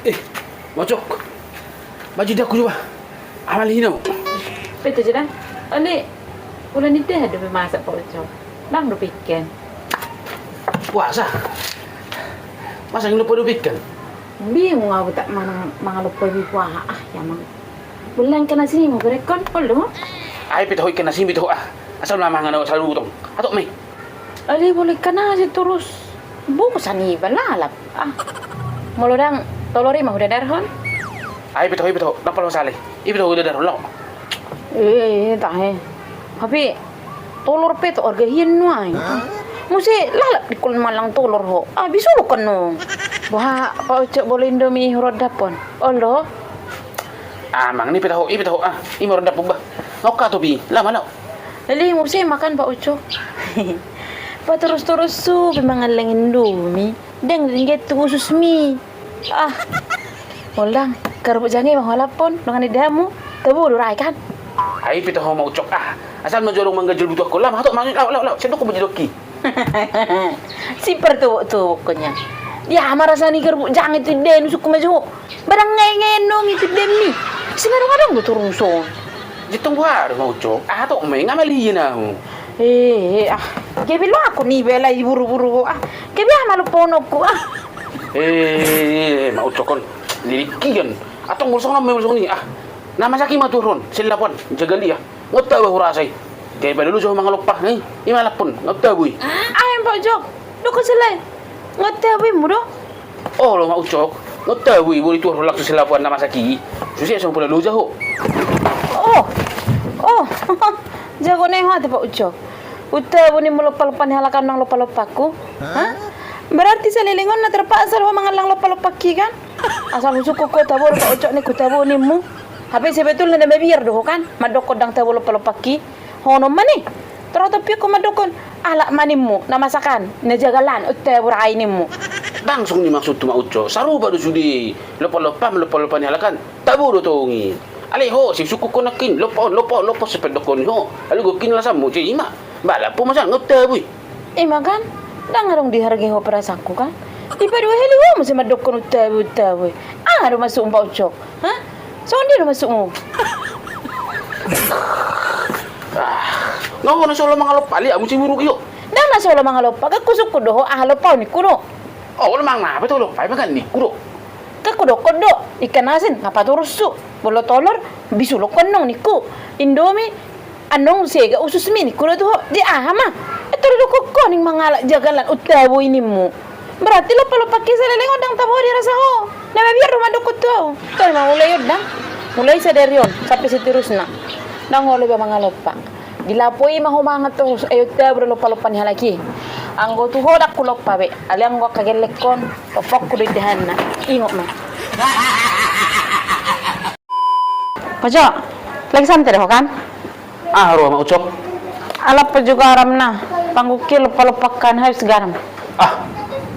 Eh, Mocok. Baju dah aku coba. Amal hino. Betul je dah. Ini ulah ni dah ada masak Pak Ucok. Bang dah bikin. Puasa. Masa yang lupa dupikan. Bingung aku tak mana lupa puasa ya mang. Bulan kena sini mau berekon polo. Ai pitahoy ka na simbi to Asal mama ngano sa lutong. Ato may. Ali boleh kena si terus. Bukan ni balalap. Molodang tolori mah udah darhon. Ai pitahoy pitaho. Napalo sali. Ibitaho udah daron lo. Tak he. Tapi tolor pe to orga hian nuai. Musi lalap di kul malang tolor ho. Bisulo kan no. Bah, Pak Ucok boleh Indomie rodapon. Olo. Mang ni pitaho ibitaho Imo ronda pugba. Ngokka to bi. Lama lo. Lali musi makan Pak Ucok. Pa terus-terus su bimangan lang Indomie. Deng ringgit tu khusus mi. Olang karbu jangi mah halapon dengan idamu. Tabu lurai kan. Ai pitaho mau cok Asal majorong manggajul butuh ko lama to mangi law. Sendo ko bejidoki. Si pertu pokoknya. Dia marasa ni karbu jangi tu den suku maju. Barang ngenong itu den ni. Singarong-arong go turuson. Jitong buhar mau cok. To may ngamali na ho. Kebi lo aku ni bela buru-buru. Kebi malupono ko. Mau cokon. Lirikian. Atong mulsong na may mulsong ni. Nama saki maturun. Silapon. Jagali Ngota ba hurasay. Kaya ba dulu sa mga lupa. Imalapon. Ngota boy. Ay, Pak Jok. Doko sila. Ngota boy mo do? Lo mau cok. Ngota boy. Boleh turun lak sa silapon nama saki. Susi sa pula luja ho. Jago na yung hati Pak Ucok. Uta ni mo lupa-lupa ni halakan ng lupa-lupaku. Berarti sa lilingon na terpaksa ho mga lang lupa-lupaki kan? Asal suku ko tabor Pak Ucok ni kutabo ni mo. Habis sebetulnya na mabiyar do kan? Madokod ang tabo lupa-lupaki. Hono mani. Tapi ko madokon. Alak manimu na masakan. Na jagalan. Uta buray ni mo. Bangsung ni maksud tu mau cok. Saru ba do sudi. Lupa-lupa ni halakan. Tabo do tongi. Aleho, si suku ko nakin. Lopo sepedokon ho. Alu gokin lah samu. Cik ima. Bala po masan ngota boy. Ima kan? Dangarong dihargai ho perasaku kan? Ipa dua heli ho masih madokon uta boy. Ado masuk Pak Ucok. So dia masuk mo. Ngaw na solo mga lupa. Ali, amo si murug iyo. Dah na solo mga lopa. Kakusuk ko do ho. Lopa ni kuno. Lamang na. Betul lupa. Makan ni kuro. Kakudo-kodo. Ikan asin. Ngapaturus su. Bolo tolor. Bisulo konong ni ku. Indomie. Anong sega usus mi ni kuno to ho. Di ama. Ito do ko ning mga jagalan utabo ini mo. Berarti lupa-lupa kisah lelengon dang tabo di rasa ho. Na biar rumah dokot to. Kau mau mulai yun dang. Mulai sa derion sampai seterusnya. Nang oleh ba mga lupa. Dilapoi mahumangat to ayo tabro lupa-lupa ni halaki. Anggo tu ho dak lupa be. Ali anggo kagelekon popok ku didahanna. Ingok ma. Pajo. Lagi santai ho kan? Ro mau cok. Alap pa juga aram na. Panggukil lupa-lupakan habis garam.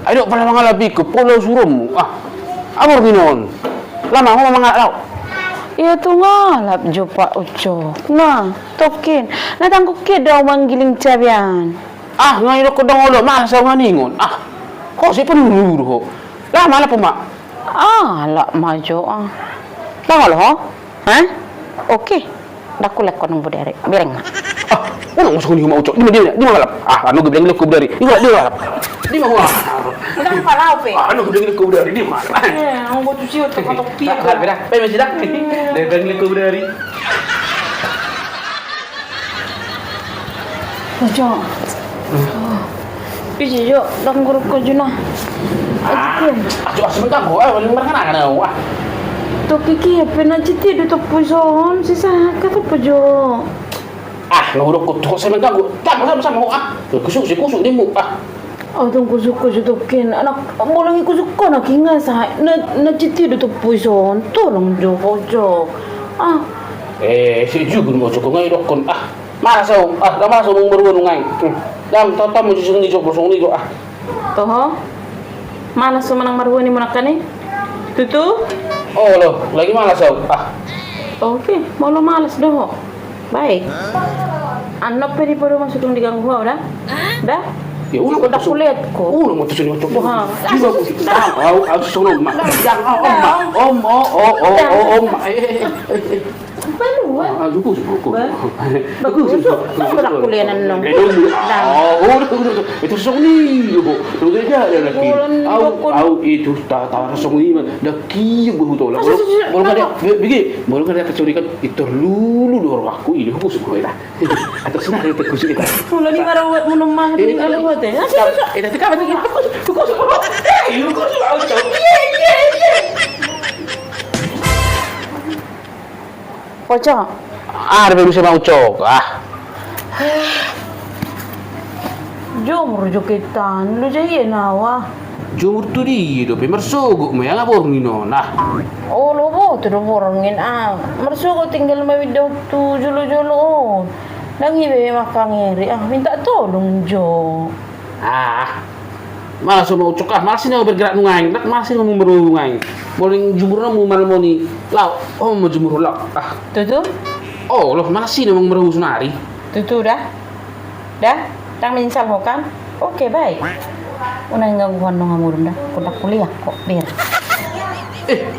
Ayo pala mga labi ko, pulau surum. Amor ginon. Lama ho mga law. Iya tu ngalap jo Pak Ucok. Nah, tokin. Natangkuk daw manggiling cabian. Ngayon ko dong ulo, masa nga ningon. Kok si penulur ho. Lama na po ma. Lak maju. Tanggal ho? Oke. Daku lekon ng budere. Bereng ma. Unang masuk ni mau cok. Di malap. Anu gebleng lekub dari. Di malap. Di malap. Udah palau pe. Anu gebleng lekub dari di malap. Ang butuh siyo to katok piye. Beda. Pe masih dak. Gebleng lekub dari. Ojo. Biji yo dang guru ko juna. Ajo sebentar ho. Paling merkan ana. To kiki pena citi do to puson sisa ka to pojo. Nguruk ko to sebentar go. Tak sama ho. Kusuk di mu. Tong kusuk tokin. Anak molang kusuk ko na kinga sa na citi do to puson. Tolong jo pojo. Si juga mo cok ngai dokon. Masa masa mong beruan ngai. Dam tata mo sisung ni jok bosong ni go. Toho. Mana sumanang marhuani mo nakani? Tutu? Loh, lagi malas tau. Oke, mau lo malas doh. Baik. Anak peri pada masuk di gang gua udah? Dah? Ya ulang Udah kulit ko. Ulang mo to sini ucok. Wah. Aku susunod ma. Om. Om. Paano? Bagus. Bagus. Udah kulianan nung. Itu song bu. Itu dia ada lagi. Itu tawa song ni man. Daki bu tu lah. Boleh ada begini. Boleh ada kecurikan itu lulu dor aku ini aku semua lah. Atau senang itu kusik kita. Mula ni marawat mo nung mga tingalawat eh. Itu kan begini. Aku Pocong. ada bisa mau cok. Jom rujuk kita. Lu jadi nawa. Jumur tu di do pemersogok mo yang abor ni no. Nah. Oh, lo mo tu borongin Mersu ko tinggal mawidaw tu julo-julo. Nang hibe makangeri. Minta tolong Jo. Malas mau cok malas sini bergerak nungain. Malas sini mau berungain. Boleh jumur mo malam ni. Lau, mau jumur lau. Tutu? Oh, lo malas sini mau berhus nari. Tutu dah? Dah? Tang minsal ho kan? Oke, baik. Unang gangguan nung ngamurum dah. Kudak kuliah kok, biar.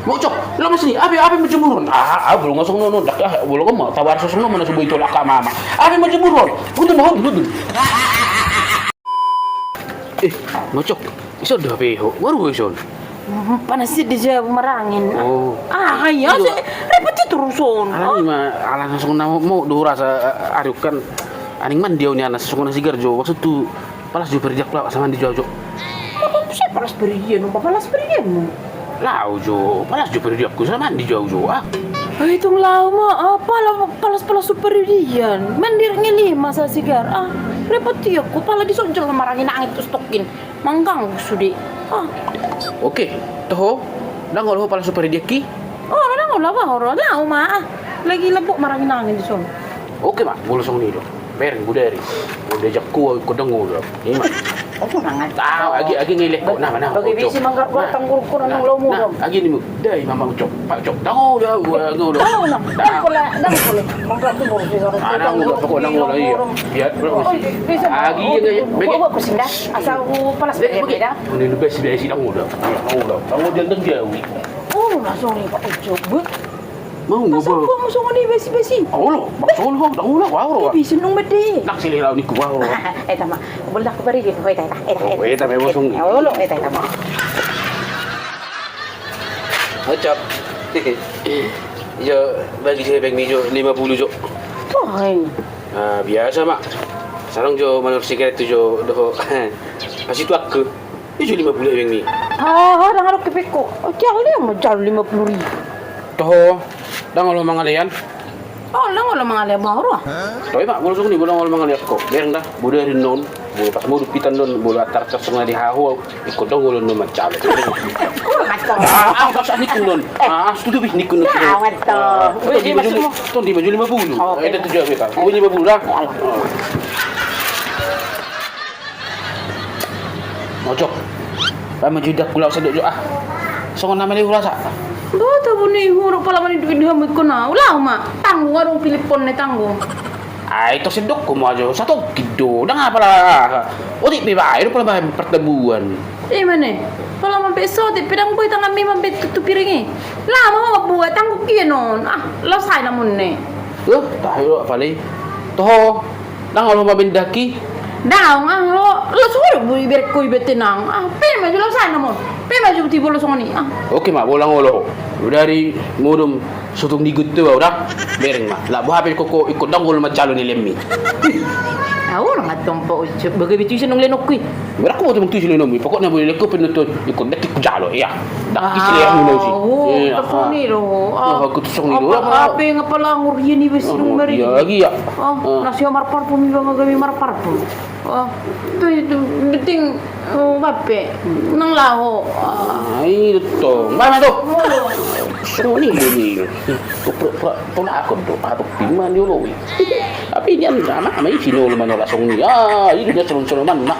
Mau cok, lo masih ni. Abi mau jumur. Belum ngosong nono. Dak, belum mau tawar sosong mana sebuah itu laka mama. Abi mau jumur. Butuh mohon. Mau cok. Iso dah peho. Baru iso. Panas sih dia merangin. Oh. Ya sih. Repot teruson. Alang mah alang langsung mau do rasa aruk kan. Aning man dia ni anak sesungguhnya sigar jo. Maksud tu palas jo perjak lah sama di jo. Saya palas berian, palas berian. Lau jo, palas jo perjak ku sama di jo. Itu lama palas superian. Mandir ngelima sa sigar. Repot dia ku pala disonjol marangin angit stokin. Manggang sudi. Oke, toh, dah ngoloh palas superian ki. Oh, dah ngolah lau mah. Lagi lebok marangin angin di son. Oke mak, boleh song ni do. Bereng budari. Udah jak ku dengo do. Ini mak. Aku nangat. Agi ngilek ko na. Bagi bisi manggar ko tanggur nang lomo. Agi ni mo. Dai mama ucok. Pak ucok. Dango dah ngolo. Dang manggar tu baru bisa. Ngolo pokok ngolo iya. Biar agi ya. Bawa kusinda. Asal palas beda. Ini lebih sih ngolo. Dango dia jauh. Oh, langsung ni Pak Ucok. Mau Masuk ngobrol. ko mo so ni besi. Oh lo, maksud lo, dango lah wow. Bisi nung mede. Nak sili law ni ku wow. Tama. Bulak ko bari dito. Hoy, tata. Eta may mosong. Ulo, tama. Ucok. Jo, bagi saya bag ni jo 50 jo. Ay. Biasa mak. Sarang jo manur sigaret tu jo doh. Masih tu aku. Ini jo 50 bag ni. Nang harap kipiko. Jali mo jali 50,000. Toh, dah ngolo mangalian. Lang wala mga lebaro. Toy mak, ngolo sung ni ngolo mangalian ko. Bereng dah, bude rin non. Bude pas mo pitan non, bude atar sa sunga di haho. Ikot dong ngolo non macam. Sa ni kun non. Studio bis ni kun non. Awat to. Di baju tu di baju 50. Ada tu jawab ka. Baju 50 dah. Mocok. Lama judak pulau sedok jo Songon nama dia rasa. Bata po ni hurok pala man duit hamid ko na. Wala ma. Tanggung arong Pilipon ni tanggung. Ito sedok ko mo aja. Satu kido. Dah nga pala. O di ba? Ito pala ba pertemuan. Mane. Pala man beso di pedang boy tangan mi man bet tupiringi. Lama mabuhat tanggung kinon. Lasay na mun ni. Tayo pala. Toho. Nang ano mabindaki? Daw lo suruh bui ber ko betinang. Pe maju lasay na mun. Pe maju ti bolo songoni. Oke mak, bolang ngolo. Dari mudum sutung digut tu dah. Bereng mak. Lah buah apel koko ikut dang ngolo macalo ni lemmi. Orang atompo bagai bitu senong lenok kui. Berak mo tumong tusi lenomi. Pokoknya boleh lekop penutut ikut detik jalo ya. Dak kisle yang mulo si. Tako ni lo. Aku tusong ni lo. Apa yang pala ngurian ni bes nung mari. Ya lagi ya. Nasi amar parfum juga ngagami mar parfum. Tu penting bape nang laho. Ai to. Mana tu? Semua ni ni. Pula aku tu apa piman dia lo. Tapi dia sama mai sino lo mana langsung ni. Ini dia celon-celon mana.